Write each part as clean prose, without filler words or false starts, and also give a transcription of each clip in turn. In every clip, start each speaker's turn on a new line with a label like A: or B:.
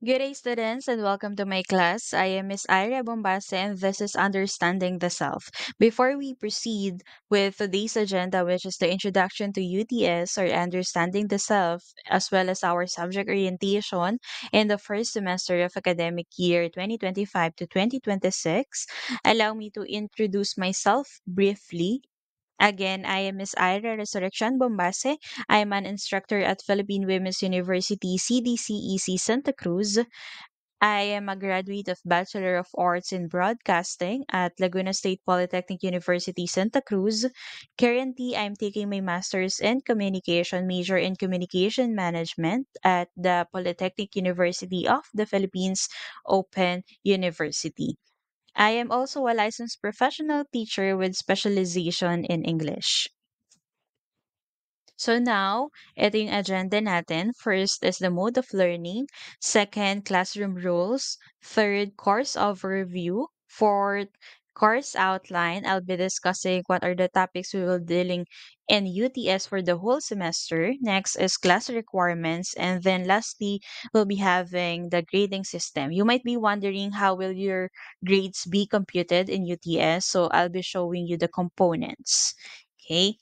A: Good day, students, and welcome to my class. I am Miss Ira Bombase, and this is Understanding the Self. Before we proceed with today's agenda, which is the introduction to UTS or Understanding the Self, as well as our subject orientation in the first semester of academic year 2025 to 2026, allow me to introduce myself briefly. Again, I am Miss Ira Resurrection Bombase. I am an instructor at Philippine Women's University CDCEC Santa Cruz. I am a graduate of Bachelor of Arts in Broadcasting at Laguna State Polytechnic University, Santa Cruz. Currently, I'm taking my master's in communication, major in communication management at the Polytechnic University of the Philippines Open University. I am also a licensed professional teacher with specialization in English. So now, ito yung agenda natin. First is the mode of learning. Second, classroom rules. Third, course overview. Fourth, course outline. I'll be discussing what are the topics we will dealing in UTS for the whole semester. Next is class requirements. And then lastly, we'll be having the grading system. You might be wondering how will your grades be computed in UTS. So I'll be showing you the components. Okay.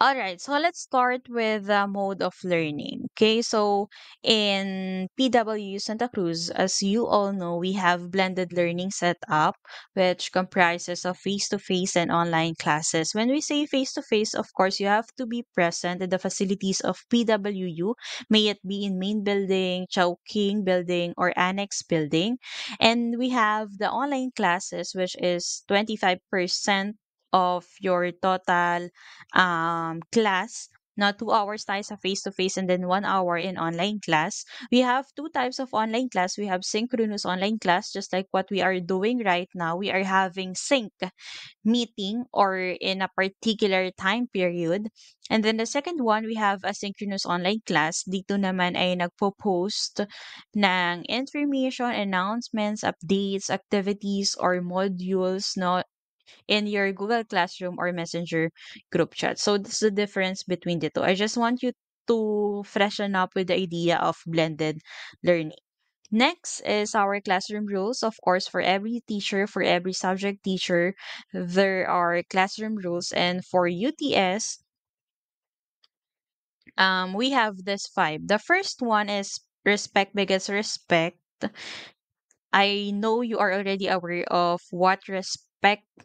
A: All right, so let's start with the mode of learning. Okay, so in PW Santa Cruz, as you all know, we have blended learning set up, which comprises of face-to-face and online classes. When we say face-to-face, of course, you have to be present in the facilities of PWU, may it be in main building, Chowking building, or annex building. And we have the online classes, which is 25% of your total class. Not 2 hours tayo sa face-to-face and then 1 hour in online class. We have two types of online class. We have synchronous online class, just like what we are doing right now. We are having sync meeting or in a particular time period. And then the second one, we have asynchronous online class. Dito naman ay nagpo-post ng information, announcements, updates, activities, or modules, no, in your Google Classroom or Messenger group chat. So this is the difference between the two. I just want you to freshen up with the idea of blended learning. Next is our classroom rules. Of course, for every teacher, for every subject teacher, there are classroom rules. And for UTS, we have this five. The first one is respect begets respect. I know you are already aware of what respect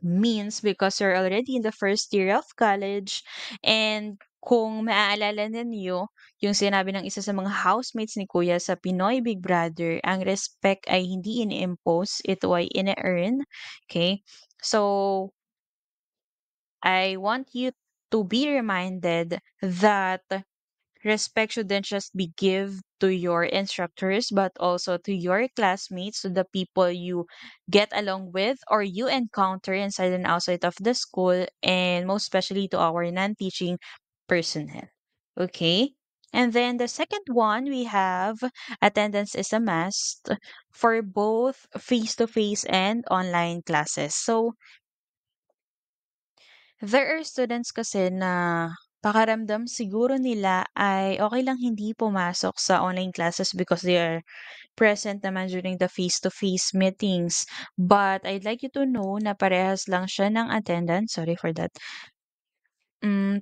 A: means because you're already in the first year of college. And kung maaalala ninyo, yung sinabi ng isa sa mga housemates ni Kuya sa Pinoy Big Brother, ang respect ay hindi ini-impose, ito ay ini-earn. Okay? So, I want you to be reminded that respect shouldn't just be give to your instructors, but also to your classmates, to the people you get along with or you encounter inside and outside of the school, and most especially to our non-teaching personnel. Okay? And then the second one, we have attendance is a must for both face-to-face and online classes. So, there are students kasi na pakaramdam siguro nila ay okay lang hindi pumasok sa online classes because they are present naman during the face-to-face meetings. But I'd like you to know na parehas lang siya ng attendance. Sorry for that.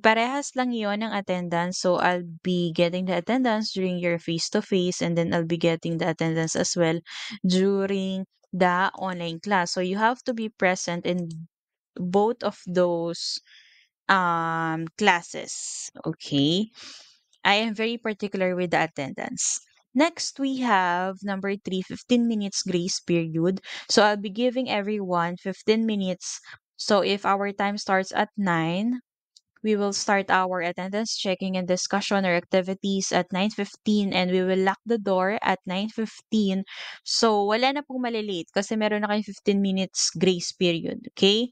A: Parehas lang yon ng attendance. So, I'll be getting the attendance during your face-to-face and then I'll be getting the attendance as well during the online class. So, you have to be present in both of those classes. Okay. I am very particular with the attendance. Next, we have number three, 15 minutes grace period. So I'll be giving everyone 15 minutes. So if our time starts at 9, we will start our attendance checking and discussion or activities at 9:15 and we will lock the door at 9:15. So wala na pong malilate kasi meron na kayong 15 minutes grace period. Okay?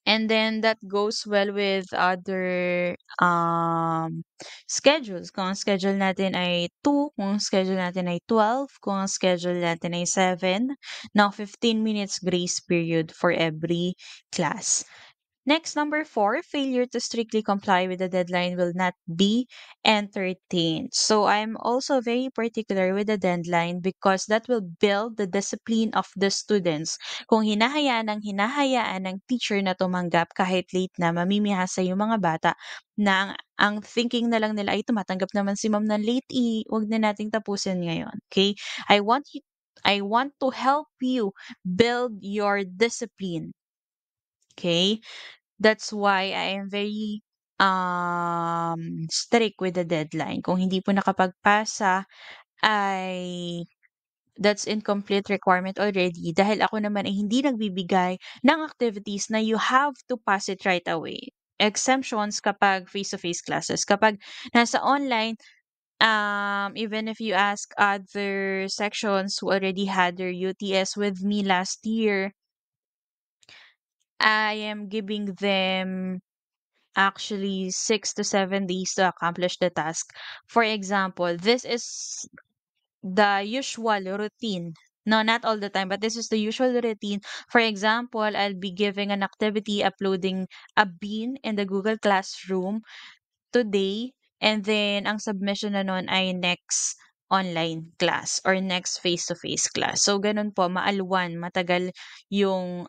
A: And then that goes well with other schedules. Kung ang schedule natin ay 2, kung ang schedule natin ay 12, kung ang schedule natin ay 7, now 15 minutes grace period for every class. Next, number four, failure to strictly comply with the deadline will not be entertained. So I'm also very particular with the deadline because that will build the discipline of the students. Kung hinahayaan ng teacher na tumanggap kahit late na, mamimihasa yung mga bata na ang thinking na lang nila ay tumatanggap naman si ma'am ng late, wag na nating tapusin ngayon. Okay? I want you I want to help you build your discipline. Okay? That's why I am very strict with the deadline. Kung hindi po nakapagpasa ay that's incomplete requirement already dahil ako naman ay hindi nagbibigay ng activities na you have to pass it right away. Exemptions kapag face-to-face classes. Kapag nasa online, even if you ask other sections who already had their UTS with me last year, I am giving them actually 6 to 7 days to accomplish the task. For example, this is the usual routine. No, not all the time, but this is the usual routine. For example, I'll be giving an activity uploading a bean in the Google Classroom today, and then ang submission na nun ay next online class or next face-to-face class. So, ganun po, maalwan, matagal yung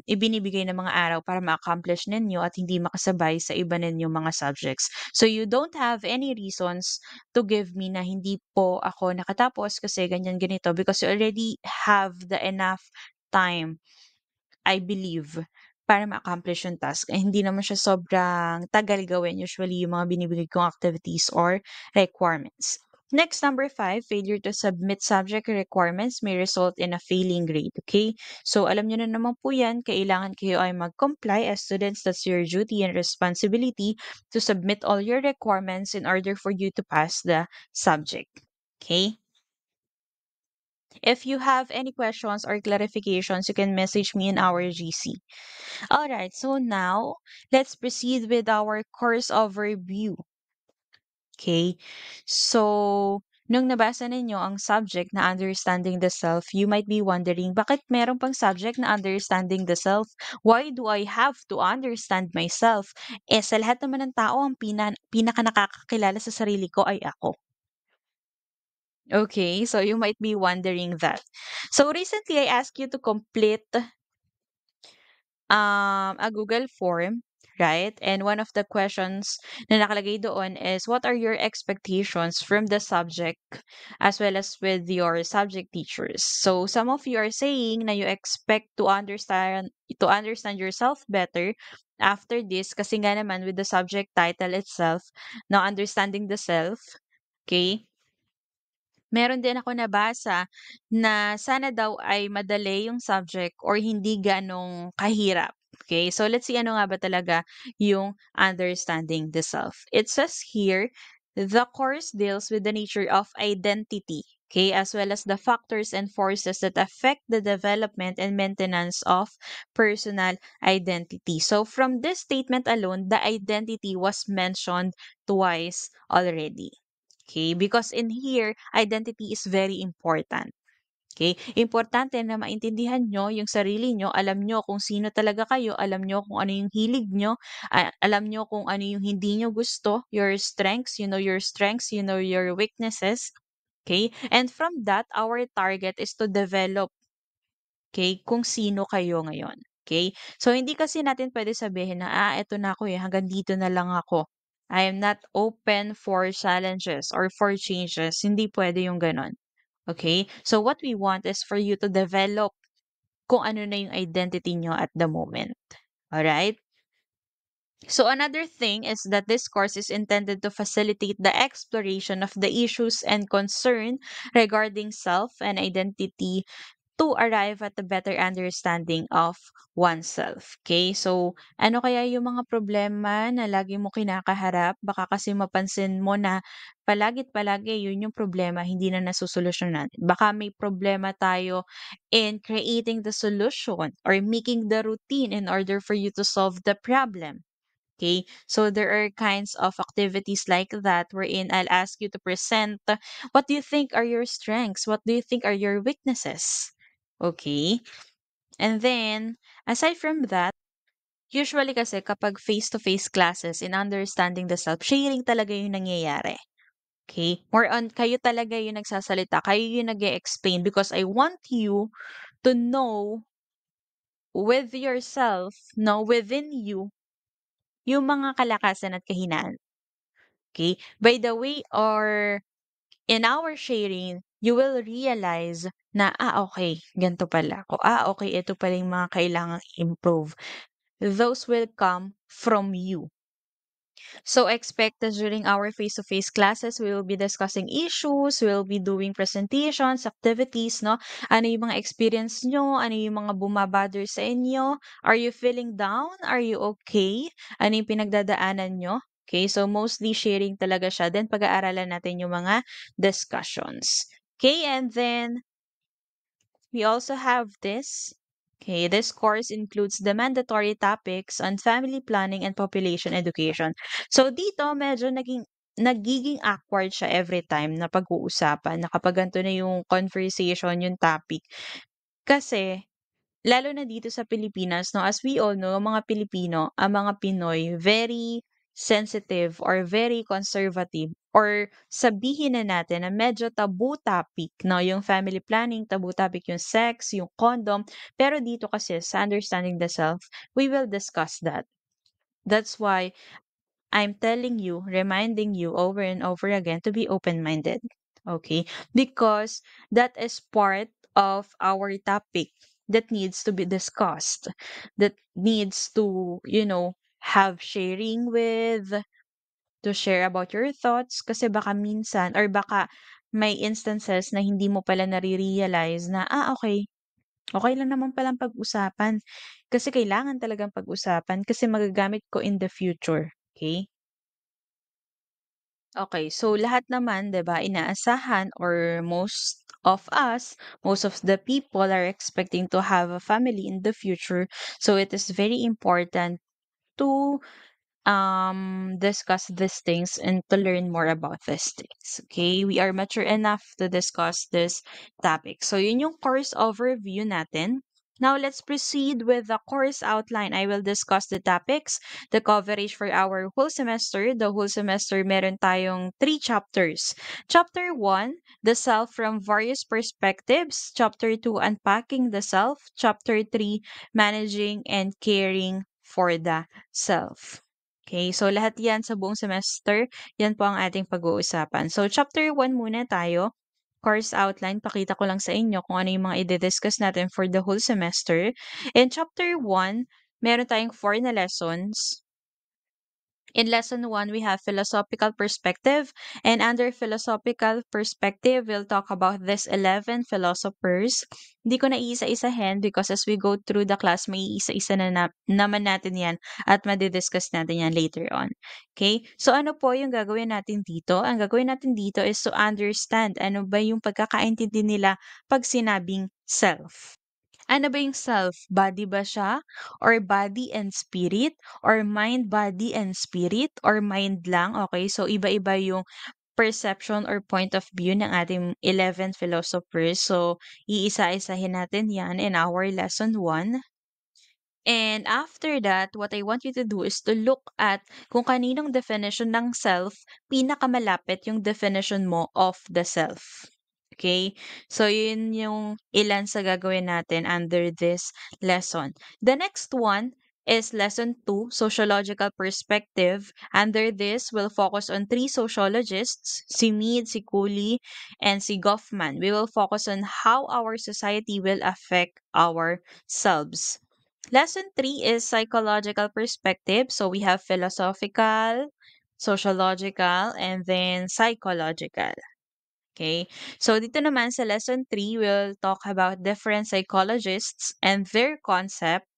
A: ibinibigay ng mga araw para ma-accomplish ninyo at hindi makasabay sa iba ninyong mga subjects. So, you don't have any reasons to give me na hindi po ako nakatapos kasi ganyan ganito because you already have the enough time, I believe, para ma-accomplish yung task. Eh, hindi naman siya sobrang tagal gawin usually yung mga binibigay kong activities or requirements. Next, number five, failure to submit subject requirements may result in a failing grade. Okay? So, alam nyo na naman po yan, kailangan kayo ay mag-comply as students. That's your duty and responsibility to submit all your requirements in order for you to pass the subject. Okay? If you have any questions or clarifications, you can message me in our GC. All right, so now let's proceed with our course overview. Okay, so nung nabasa ninyo ang subject na understanding the self, you might be wondering, bakit meron pang subject na understanding the self? Why do I have to understand myself? Eh, sa lahat naman ng tao, ang pinaka nakakakilala sa sarili ko ay ako. Okay, so you might be wondering that. So recently, I asked you to complete a Google form, right? And one of the questions na nakalagay doon is, what are your expectations from the subject as well as with your subject teachers? So some of you are saying na you expect to understand yourself better after this kasi nga naman with the subject title itself, now understanding the self, okay? Meron din ako nabasa na sana daw ay madali yung subject or hindi ganong kahirap. Okay, so let's see ano nga ba talaga yung understanding the self. It says here, the course deals with the nature of identity, okay, as well as the factors and forces that affect the development and maintenance of personal identity. So from this statement alone, the identity was mentioned twice already. Okay? Because in here, identity is very important. Okay? Importante na maintindihan nyo yung sarili nyo, alam nyo kung sino talaga kayo, alam nyo kung ano yung hilig nyo, alam nyo kung ano yung hindi nyo gusto, your strengths, you know your weaknesses. Okay? And from that, our target is to develop, okay, kung sino kayo ngayon. Okay? So, hindi kasi natin pwede sabihin na, eto na ako hanggang dito na lang ako. I am not open for challenges or for changes. Hindi pwede yung ganon. Okay? So, what we want is for you to develop kung ano na yung identity nyo at the moment. Alright? So, another thing is that this course is intended to facilitate the exploration of the issues and concern regarding self and identity to arrive at a better understanding of oneself. Okay? So, ano kaya yung mga problema na lagi mo kinakaharap? Baka kasi mapansin mo na palagit palagi yun yung problema, hindi na nasusolusyonan. Baka may problema tayo in creating the solution or making the routine in order for you to solve the problem. Okay, so there are kinds of activities like that wherein I'll ask you to present what do you think are your strengths? What do you think are your weaknesses? Okay, and then aside from that, Usually kasi kapag face-to-face classes in understanding the self, sharing talaga yung nangyayari. Okay? More on kayo talaga yung nagsasalita, kayo yung nag explain because I want you to know with yourself, no, within you, yung mga kalakasan at kahinaan. Okay? By the way, or in our sharing, you will realize na, okay, ganito pala ako. Okay, ito pala yung mga kailangang improve. Those will come from you. So expect that during our face-to-face classes, we will be discussing issues, we will be doing presentations, activities, no? Ano yung mga experience nyo? Ano yung mga bumabother sa inyo? Are you feeling down? Are you okay? Ano yung pinagdadaanan nyo? Okay, so mostly sharing talaga siya. Then pag-aaralan natin yung mga discussions. Okay, and then we also have this. Okay, this course includes the mandatory topics on family planning and population education. So dito medyo nagiging awkward siya every time na pag-uusapan na kapag ganito na yung conversation, yung topic. Kasi lalo na dito sa Pilipinas 'no, as we all know, ang mga Pilipino, ang mga Pinoy, very sensitive or very conservative or sabihin na natin na medyo taboo topic 'no, yung family planning, taboo topic yung sex, yung condom. Pero dito kasi sa understanding the self, we will discuss that. That's why I'm telling you, reminding you over and over again to be open-minded. Okay? Because that is part of our topic that needs to be discussed, that needs to, have sharing with, to share about your thoughts. Kasi baka minsan, or baka may instances na hindi mo pala nare-realize na, okay, okay lang naman palang pag-usapan. Kasi kailangan talagang pag-usapan kasi magagamit ko in the future. Okay? Okay, so lahat naman 'di ba inaasahan or most of the people are expecting to have a family in the future. So it is very important to discuss these things and to learn more about these things. Okay, we are mature enough to discuss this topic. So yun yung course overview natin. Now let's proceed with the course outline. I will discuss the topics, the coverage for our whole semester. The whole semester meron tayong 3 chapters. Chapter 1, the self from various perspectives. Chapter 2, unpacking the self. Chapter 3, managing and caring for the self. Okay, so lahat yan sa buong semester, yan po ang ating pag-uusapan. So chapter 1 muna tayo. Course outline, pakita ko lang sa inyo kung ano yung mga i-discuss natin for the whole semester. In chapter 1, meron tayong 4 na lessons. In lesson 1, we have philosophical perspective. And under philosophical perspective, we'll talk about this 11 philosophers. Hindi ko na iisa-isahin because as we go through the class, may isa-isa naman natin yan at madidiscuss natin yan later on. Okay? So ano po yung gagawin natin dito? Ang gagawin natin dito is to understand ano ba yung pagkakaintindi nila pag sinabing self. Ano ba yung self? Body ba siya? Or body and spirit? Or mind, body and spirit? Or mind lang? Okay, so iba-iba yung perception or point of view ng ating 11 philosophers. So, iisa-isahin natin yan in our lesson 1. And after that, what I want you to do is to look at kung kaninong definition ng self pinakamalapit yung definition mo of the self. Okay? So, yun yung ilan sa gagawin natin under this lesson. The next one is lesson 2, sociological perspective. Under this, we'll focus on 3 sociologists, si Mead, si Cooley, and si Goffman. We will focus on how our society will affect ourselves. Lesson 3 is psychological perspective. So we have philosophical, sociological, and then psychological. Okay? So dito naman sa lesson 3, we'll talk about different psychologists and their concept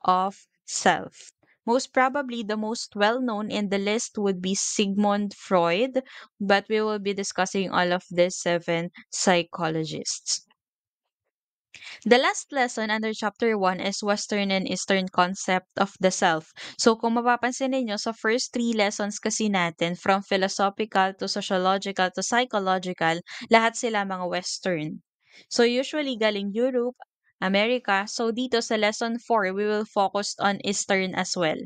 A: of self. Most probably, the most well-known in the list would be Sigmund Freud, but we will be discussing all of these 7 psychologists. The last lesson under chapter 1 is Western and Eastern concept of the self. So kung mapapansin ninyo, sa first 3 lessons kasi natin, from philosophical to sociological to psychological, lahat sila mga Western. So usually galing Europe, America. So dito sa lesson 4, we will focus on Eastern as well.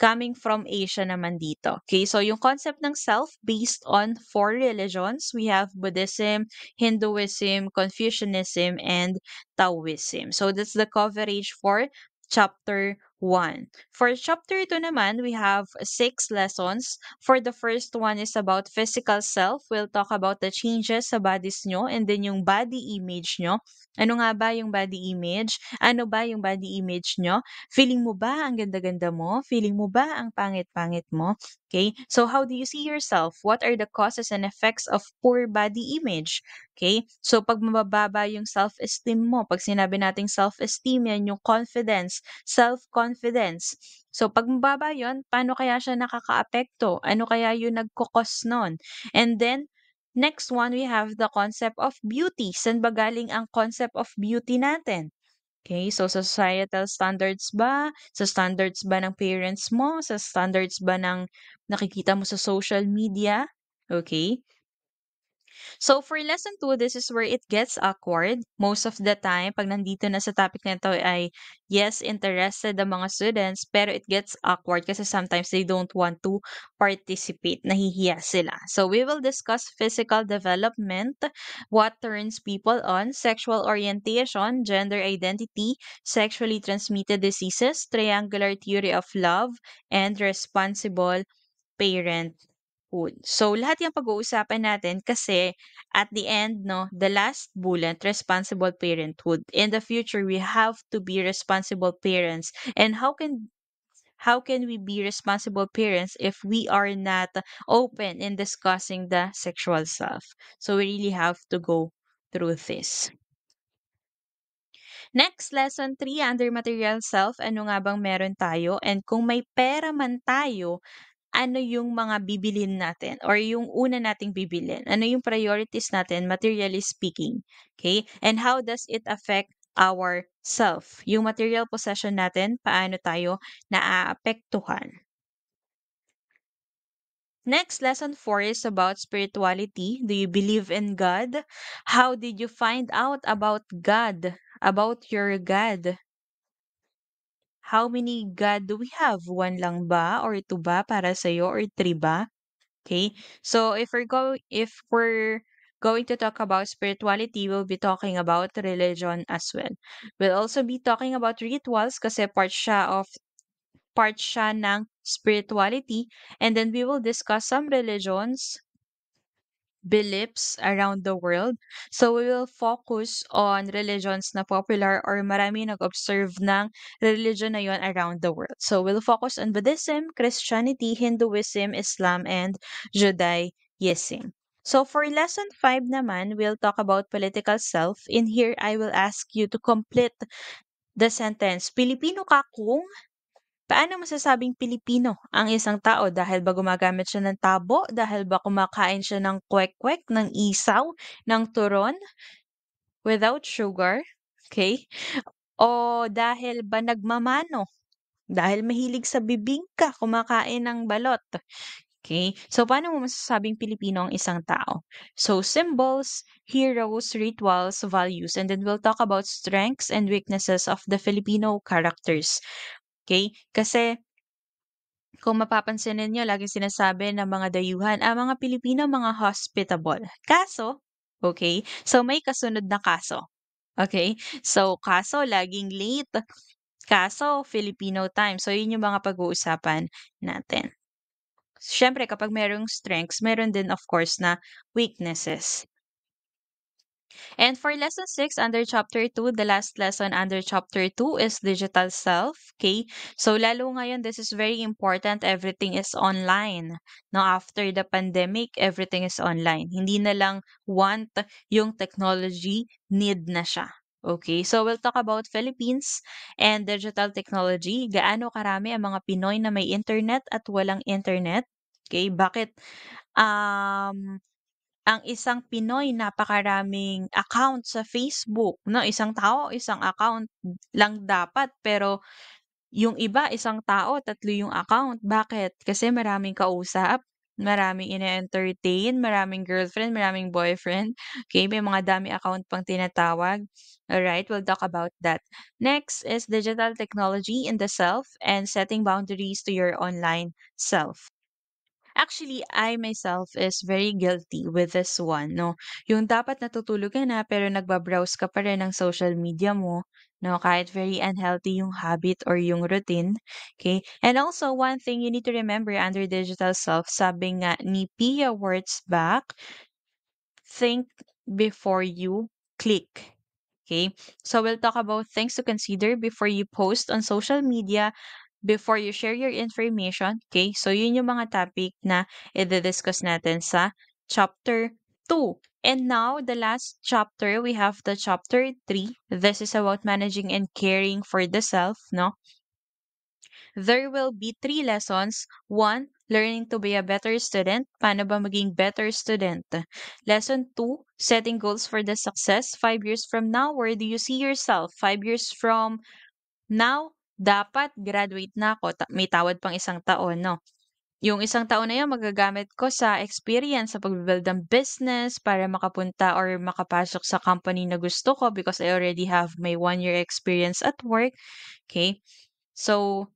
A: Coming from Asia naman dito. Okay, so yung concept ng self based on four religions, we have Buddhism, Hinduism, Confucianism, and Taoism. So that's the coverage for chapter 1. For chapter 2 naman, we have 6 lessons. For the first one is about physical self. We'll talk about the changes sa bodies nyo and then yung body image nyo. Ano nga ba yung body image? Ano ba yung body image nyo? Feeling mo ba ang ganda-ganda mo? Feeling mo ba ang pangit-pangit mo? Okay? So how do you see yourself? What are the causes and effects of poor body image? Okay? So pag mabababa yung self-esteem mo, pag sinabi nating self-esteem, yan yung confidence, self-confidence. So pag mababa yun, paano kaya siya nakakaapekto? Ano kaya yung nagkukos nun? And then, next one, we have the concept of beauty. Saan ba galing ang concept of beauty natin? Okay, so sa societal standards ba? Sa standards ba ng parents mo? Sa standards ba ng nakikita mo sa social media? Okay. So for lesson 2, this is where it gets awkward. Most of the time, pag nandito na sa topic na ito ay, yes, interested ang mga students, pero it gets awkward kasi sometimes they don't want to participate. Nahihiya sila. So we will discuss physical development, what turns people on, sexual orientation, gender identity, sexually transmitted diseases, triangular theory of love, and responsible parenthood. So, lahat yung pag-uusapan natin kasi at the end, no, the last bullet, responsible parenthood. In the future, we have to be responsible parents. And how can we be responsible parents if we are not open in discussing the sexual self? So, we really have to go through this. Next, lesson 3, under material self, ano nga bang meron tayo? And kung may pera man tayo, ano yung mga bibilin natin or yung una nating bibilin? Ano yung priorities natin, materially speaking? Okay? And how does it affect our self? Yung material possession natin, paano tayo naaapektuhan? Next, lesson 4 is about spirituality. Do you believe in God? How did you find out about God? About your God? How many God do we have? One lang ba or two ba para sa'yo or three ba? Okay? So if we're going to talk about spirituality, we'll be talking about religion as well. We'll also be talking about rituals kasi part siya ng spirituality, and then we will discuss some religions, beliefs around the world. So we will focus on religions na popular or marami nag-observe ng religion na yon around the world. So we'll focus on Buddhism, Christianity, Hinduism, Islam, and Judaism. So for lesson 5 naman, we'll talk about political self. In here, I will ask you to complete the sentence. Pilipino ka kung. Paano masasabing Pilipino ang isang tao? Dahil ba gumagamit siya ng tabo? Dahil ba kumakain siya ng kwek-kwek, ng isaw, ng turon without sugar? Okay? O dahil ba nagmamano? Dahil mahilig sa bibingka, kumakain ng balot. Okay? So, paano mo masasabing Pilipino ang isang tao? So, symbols, heroes, rituals, values, and then we'll talk about strengths and weaknesses of the Filipino characters. Okay? Kasi kung mapapansin ninyo, laging sinasabi ng mga dayuhan, mga Pilipino, mga hospitable. Kaso, okay, so may kasunod na kaso. Okay? So, kaso, laging late. Kaso, Filipino time. So, yun yung mga pag-uusapan natin. Siyempre, kapag merong strengths, meron din, of course, na weaknesses. And for lesson 6 under chapter 2, the last lesson under chapter 2 is digital self. Okay? So lalo ngayon, this is very important. Everything is online. Now, after the pandemic, everything is online. Hindi na lang want yung technology, need na siya. Okay, so we'll talk about Philippines and digital technology. Gaano karami ang mga Pinoy na may internet at walang internet? Okay, bakit ang isang Pinoy napakaraming account sa Facebook, 'no? Isang tao, isang account lang dapat, pero yung iba, isang tao, tatlo yung account. Bakit? Kasi maraming kausap. maraming ine-entertain, maraming girlfriend, maraming boyfriend. Okay, may mga dami account pang tinatawag. Alright, we'll talk about that. Next is digital technology in the self and setting boundaries to your online self. Actually, I myself is very guilty with this one, no? Yung dapat natutulog ka na pero nagbabrowse ka pa rin ng social media mo, no? Kahit very unhealthy yung habit or yung routine, okay? And also, one thing you need to remember under digital self, sabi nga ni Pia Wurtzbach, think before you click. Okay? So we'll talk about things to consider before you post on social media, before you share your information. Okay? So yun yung mga topic na i-discuss natin sa chapter 2. And now, the last chapter, we have the chapter 3. This is about managing and caring for the self, no? There will be three lessons. One, learning to be a better student. Paano ba maging better student? Lesson two, setting goals for the success. 5 years from now, where do you see yourself? 5 years from now, dapat graduate na ako. May tawad pang 1 taon, no? Yung 1 taon na yun, magagamit ko sa experience, sa pag-build ng business para makapunta or makapasok sa company na gusto ko because I already have my 1 year experience at work. Okay? So,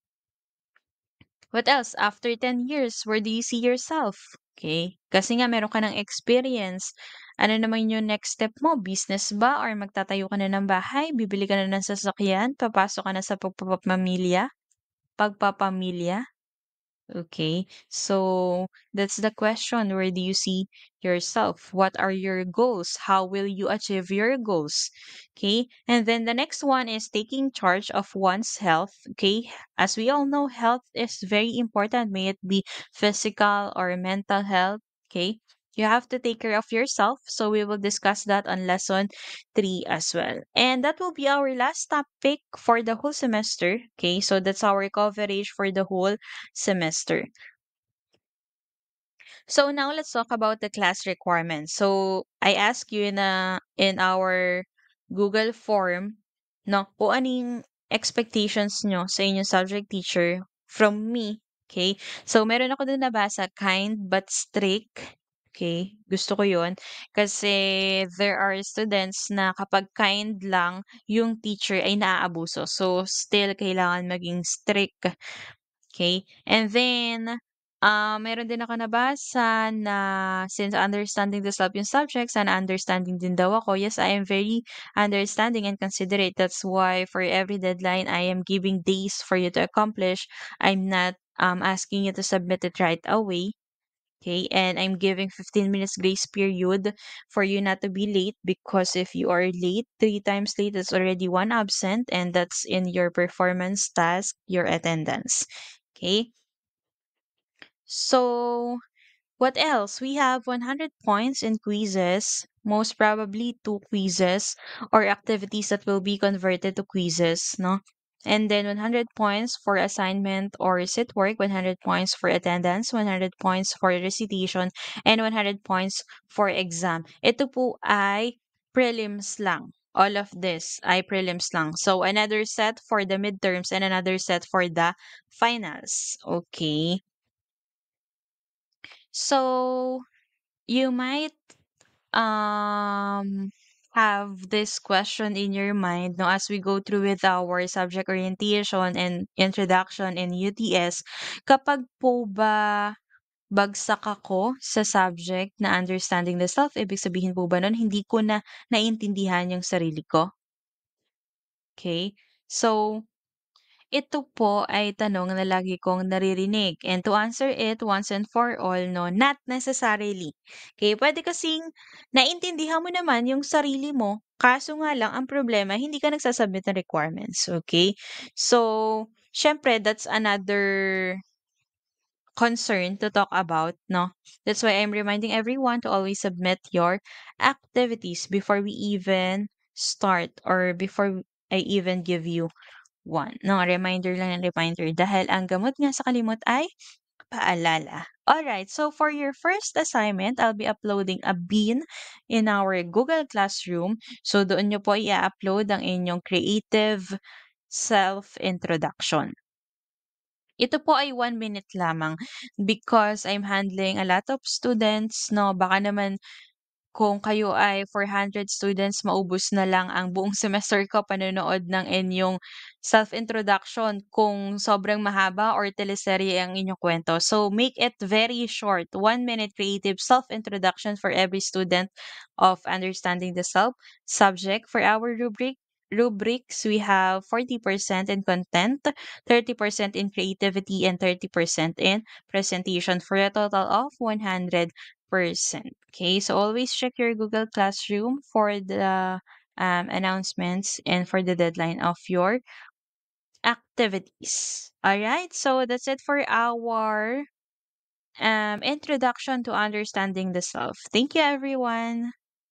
A: what else? After 10 years, where do you see yourself? Okay? Kasi nga meron ka ng experience. Ano naman yung next step mo? Business ba? Or magtatayo ka na ng bahay? Bibili ka na ng sasakyan? Papasok ka na sa pagpapamilya? Pagpapamilya? Okay. So that's the question. Where do you see yourself? What are your goals? How will you achieve your goals? Okay. And then the next one is taking charge of one's health. Okay. As we all know, health is very important. May it be physical or mental health. Okay. You have to take care of yourself. So we will discuss that on lesson 3 as well. And that will be our last topic for the whole semester. Okay. So that's our coverage for the whole semester. So now let's talk about the class requirements. So I ask you in our Google form, no, kung anong expectations nyo sa inyong subject teacher from me. Okay? So meron ako dun nabasa, kind but strict. Okay? Gusto ko yun. Kasi there are students na kapag kind lang, yung teacher ay naaabuso. So still kailangan maging strict. Okay. And then, meron din ako nabasa na since understanding the self yung subject, sana understanding din daw ako. Yes, I am very understanding and considerate. That's why for every deadline, I am giving days for you to accomplish. I'm not asking you to submit it right away. Okay, and I'm giving 15 minutes grace period for you not to be late because if you are late, 3 times late, that's already 1 absent, and that's in your performance task, your attendance. Okay, so what else? We have 100 points in quizzes, most probably 2 quizzes or activities that will be converted to quizzes, no? And then 100 points for assignment or recit work, 100 points for attendance, 100 points for recitation, and 100 points for exam. Ito po ay prelims lang. All of this ay prelims lang. So another set for the midterms and another set for the finals. Okay. So you might um have this question in your mind no as we go through with our subject orientation and introduction in UTS. Kapag po ba bagsak ako sa subject na understanding the self, ibig sabihin po ba nun hindi ko na naintindihan yung sarili ko? Okay? So ito po ay tanong na lagi kong naririnig. And to answer it once and for all, no, not necessarily. Okay, pwede kasing naintindihan mo naman yung sarili mo, kaso nga lang ang problema, hindi ka nagsasubmit ng requirements. Okay? So, syempre, that's another concern to talk about, no? That's why I'm reminding everyone to always submit your activities before we even start or before I even give you one. No, reminder lang ng reminder dahil ang gamot nga sa kalimot ay paalala. Alright, so for your first assignment, I'll be uploading a bean in our Google Classroom. So doon nyo po i-upload ang inyong creative self-introduction. Ito po ay 1 minute lamang because I'm handling a lot of students, 'no. Baka naman kung kayo ay 400 students, maubos na lang ang buong semester ko panonood ng inyong self-introduction kung sobrang mahaba or teleserye ang inyong kwento. So, make it very short. 1 minute creative self-introduction for every student of understanding the self. Subject for our rubrics, we have 40% in content, 30% in creativity, and 30% in presentation for a total of 100%. Okay, so always check your Google Classroom for the announcements and for the deadline of your activities. All right, so that's it for our introduction to understanding the self. Thank you, everyone.